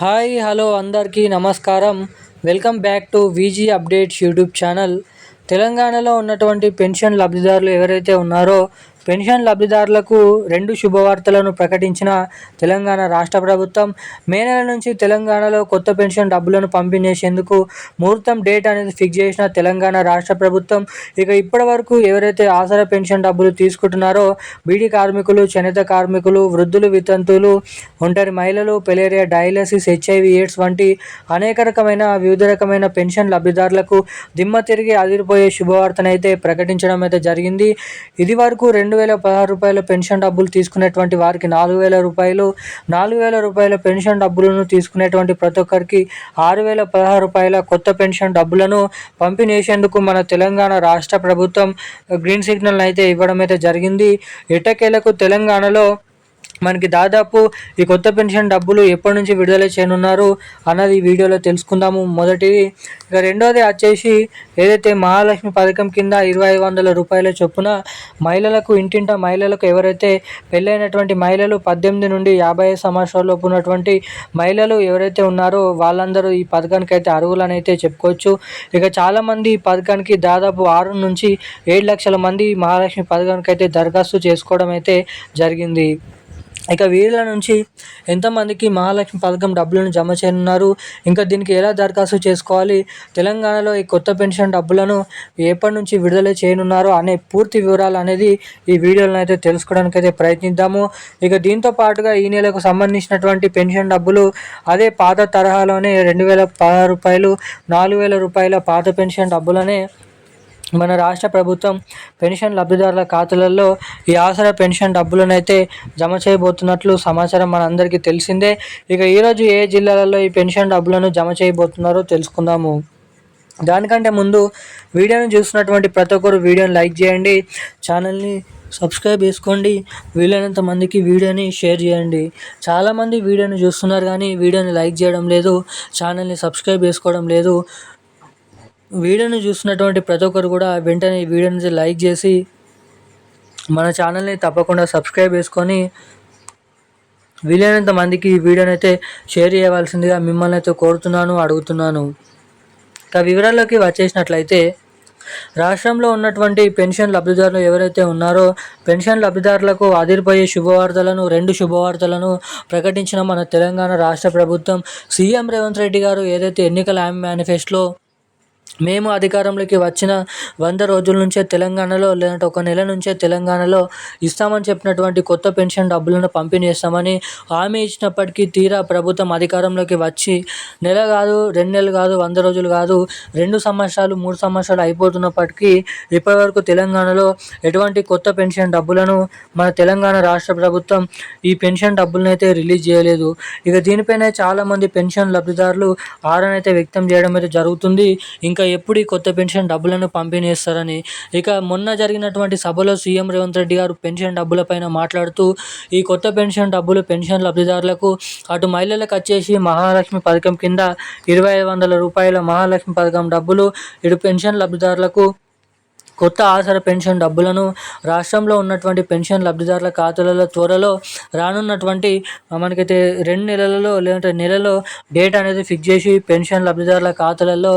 Hi hello అందరికీ నమస్కారం. Welcome back to VG updates YouTube channel. తెలంగాణలో ఉన్నటువంటి పెన్షన్ లబ్ధిదారులు ఎవరైతే ఉన్నారో పెన్షన్ లబ్ధిదారులకు 2 శుభవార్తలను ప్రకటించిన తెలంగాణ రాష్ట్ర ప్రభుత్వం. మే నెల నుంచి తెలంగాణలో కొత్త పెన్షన్ డబ్బులను పంపిణీ చేసేందుకు ముహూర్తం డేట్ అనేది ఫిక్స్ చేసిన తెలంగాణ రాష్ట్ర ప్రభుత్వం. ఇక ఇప్పటి వరకు ఎవరైతే ఆసరా పెన్షన్ డబ్బులు తీసుకుంటున్నారో బీడీ కార్మికులు, చేనేత కార్మికులు, వృద్ధులు, వితంతువులు, ఒంటరి మహిళలు, పెలేరియా, డయాలసిస్, HIV, ఎయిడ్స్ వంటి వివిధ రకమైన పెన్షన్ లబ్ధిదారులకు దిమ్మ తిరిగి అదిరిపోయే శుభవార్తనైతే ప్రకటించడం అయితే జరిగింది. ఇది వరకు 2,016 రూపాయల పెన్షన్ డబ్బులు తీసుకునేటువంటి వారికి 4,000 రూపాయలు, 4,000 రూపాయల పెన్షన్ డబ్బులను తీసుకునేటువంటి ప్రతి ఒక్కరికి 6,016 రూపాయల కొత్త పెన్షన్ డబ్బులను పంపిణీ చేసేందుకు మన తెలంగాణ రాష్ట్ర ప్రభుత్వం గ్రీన్ సిగ్నల్ అయితే ఇవ్వడం అయితే జరిగింది. ఎట్టకేలకు తెలంగాణలో మనకి దాదాపు ఈ కొత్త పెన్షన్ డబ్బులు ఎప్పటి నుంచి విడుదల చేయనున్నారు అన్నది ఈ వీడియోలో తెలుసుకుందాము. మొదటిది. ఇక రెండోది వచ్చేసి ఏదైతే మహాలక్ష్మి పథకం కింద 2,500 రూపాయల చొప్పున మహిళలకు, ఇంటింట మహిళలకు, ఎవరైతే పెళ్ళైనటువంటి మహిళలు 18 నుండి 55 సంవత్సరాలలోపు ఉన్నటువంటి మహిళలు ఎవరైతే ఉన్నారో వాళ్ళందరూ ఈ పథకానికి అయితే అర్హులని అయితే చెప్పుకోవచ్చు. ఇక చాలామంది ఈ పథకానికి దాదాపు 6 నుంచి 7 లక్షల మంది మహాలక్ష్మి పథకానికి అయితే దరఖాస్తు చేసుకోవడం అయితే జరిగింది. ఇక వీళ్ళ నుంచి ఎంతమందికి మహాలక్ష్మి పథకం డబ్బులను జమ చేయనున్నారు, ఇంకా దీనికి ఎలా దరఖాస్తు చేసుకోవాలి, తెలంగాణలో ఈ కొత్త పెన్షన్ డబ్బులను ఎప్పటి నుంచి విడుదల చేయనున్నారో అనే పూర్తి వివరాలు అనేది ఈ వీడియోలో అయితే తెలుసుకోవడానికి అయితే ప్రయత్నిద్దాము. ఇక దీంతో పాటుగా ఈ నెలకు సంబంధించినటువంటి పెన్షన్ డబ్బులు అదే పాత తరహాలోనే 2,016 రూపాయలు, 4,000 రూపాయల పాత పెన్షన్ డబ్బులనే మన రాష్ట్ర ప్రభుత్వం పెన్షన్ లబ్ధిదారుల ఖాతాలలో ఈ ఆసరా పెన్షన్ డబ్బులను అయితే జమ చేయబోతున్నట్లు సమాచారం మనందరికీ తెలిసిందే. ఇక ఈరోజు ఏ జిల్లాలలో ఈ పెన్షన్ డబ్బులను జమ చేయబోతున్నారో తెలుసుకుందాము. దానికంటే ముందు వీడియోని చూస్తున్నటువంటి ప్రతి ఒక్కరు వీడియోని లైక్ చేయండి, ఛానల్ని సబ్స్క్రైబ్ చేసుకోండి, వీలైనంత మందికి వీడియోని షేర్ చేయండి. చాలామంది వీడియోని చూస్తున్నారు కానీ వీడియోని లైక్ చేయడం లేదు, ఛానల్ని సబ్స్క్రైబ్ చేసుకోవడం లేదు. వీడియోని చూస్తున్నటువంటి ప్రతి ఒక్కరు కూడా వెంటనే ఈ వీడియోని లైక్ చేసి మన ఛానల్ని తప్పకుండా సబ్స్క్రైబ్ చేసుకొని వీలైనంత మందికి ఈ వీడియోని అయితే షేర్ చేయవలసిందిగా మిమ్మల్ని అయితే కోరుతున్నాను, అడుగుతున్నాను. ఇక వివరాల్లోకి వచ్చేసినట్లయితే రాష్ట్రంలో ఉన్నటువంటి పెన్షన్ లబ్ధిదారులు ఎవరైతే ఉన్నారో పెన్షన్ లబ్ధిదారులకు అదిరిపోయే శుభవార్తలను 2 శుభవార్తలను ప్రకటించిన మన తెలంగాణ రాష్ట్ర ప్రభుత్వం. సీఎం రేవంత్ రెడ్డి గారు ఏదైతే ఎన్నికల మేనిఫెస్టోలో మేము అధికారంలోకి వచ్చిన 100 రోజుల నుంచే తెలంగాణలో, లేదంటే 1 నెల నుంచే తెలంగాణలో ఇస్తామని చెప్పినటువంటి కొత్త పెన్షన్ డబ్బులను పంపిణీ చేస్తామని హామీ ఇచ్చినప్పటికీ తీరా ప్రభుత్వం అధికారంలోకి వచ్చి నెల కాదు, 2 నెలలు కాదు, 100 రోజులు కాదు, 2 సంవత్సరాలు, 3 సంవత్సరాలు అయిపోతున్నప్పటికీ ఇప్పటివరకు తెలంగాణలో ఎటువంటి కొత్త పెన్షన్ డబ్బులను మన తెలంగాణ రాష్ట్ర ప్రభుత్వం ఈ పెన్షన్ డబ్బులను అయితే రిలీజ్ చేయలేదు. ఇక దీనిపైన చాలామంది పెన్షన్ లబ్ధిదారులు ఆదరణ అయితే వ్యక్తం చేయడం అయితే జరుగుతుంది. ఇంకా ఎప్పుడు ఈ కొత్త పెన్షన్ డబ్బులను పంపిణీ చేస్తారని. ఇక మొన్న జరిగినటువంటి సభలో సీఎం రేవంత్ రెడ్డి గారు పెన్షన్ డబ్బులపైన మాట్లాడుతూ ఈ కొత్త పెన్షన్ డబ్బులు పెన్షన్ లబ్ధిదారులకు అటు మహిళలకు వచ్చేసి మహాలక్ష్మి పథకం కింద 2,500 రూపాయల మహాలక్ష్మి పథకం డబ్బులు, ఇటు పెన్షన్ లబ్ధిదారులకు కొత్త ఆసరా పెన్షన్ డబ్బులను రాష్ట్రంలో ఉన్నటువంటి పెన్షన్ లబ్ధిదారుల ఖాతాలలో త్వరలో రానున్నటువంటి మనకైతే 2 నెలలలో లేదంటే నెలలో డేట్ అనేది ఫిక్స్ చేసి పెన్షన్ లబ్ధిదారుల ఖాతాలలో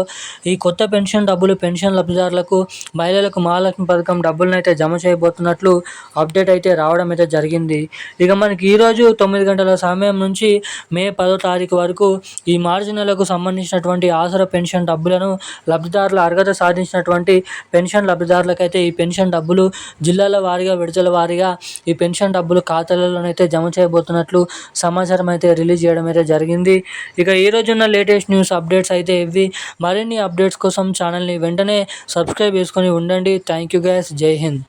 ఈ కొత్త పెన్షన్ డబ్బులు పెన్షన్ లబ్ధిదారులకు, మహిళలకు మహాలక్ష్మి పథకం డబ్బులను అయితే జమ చేయబోతున్నట్లు అప్డేట్ అయితే రావడం అయితే జరిగింది. ఇక మనకి ఈరోజు 9 గంటల సమయం నుంచి మే 10వ తారీఖు వరకు ఈ మార్చి నెలకు సంబంధించినటువంటి ఆసరా పెన్షన్ డబ్బులను లబ్ధిదారుల అర్హత సాధించినటువంటి పెన్షన్ లబ్ధిదారులకైతే ఈ పెన్షన్ డబ్బులు జిల్లాల వారీగా, విడతల వారీగా ఈ పెన్షన్ డబ్బులు ఖాతాలలోనైతే జమ చేయబోతున్నట్లు సమాచారం అయితే రిలీజ్ చేయడం అయితే జరిగింది. ఇక ఈ రోజున్న లేటెస్ట్ న్యూస్ అప్డేట్స్ అయితే ఇవి. మరిన్ని అప్డేట్స్ కోసం ఛానల్ని వెంటనే సబ్స్క్రైబ్ చేసుకొని ఉండండి. Thank you guys. జై హింద్.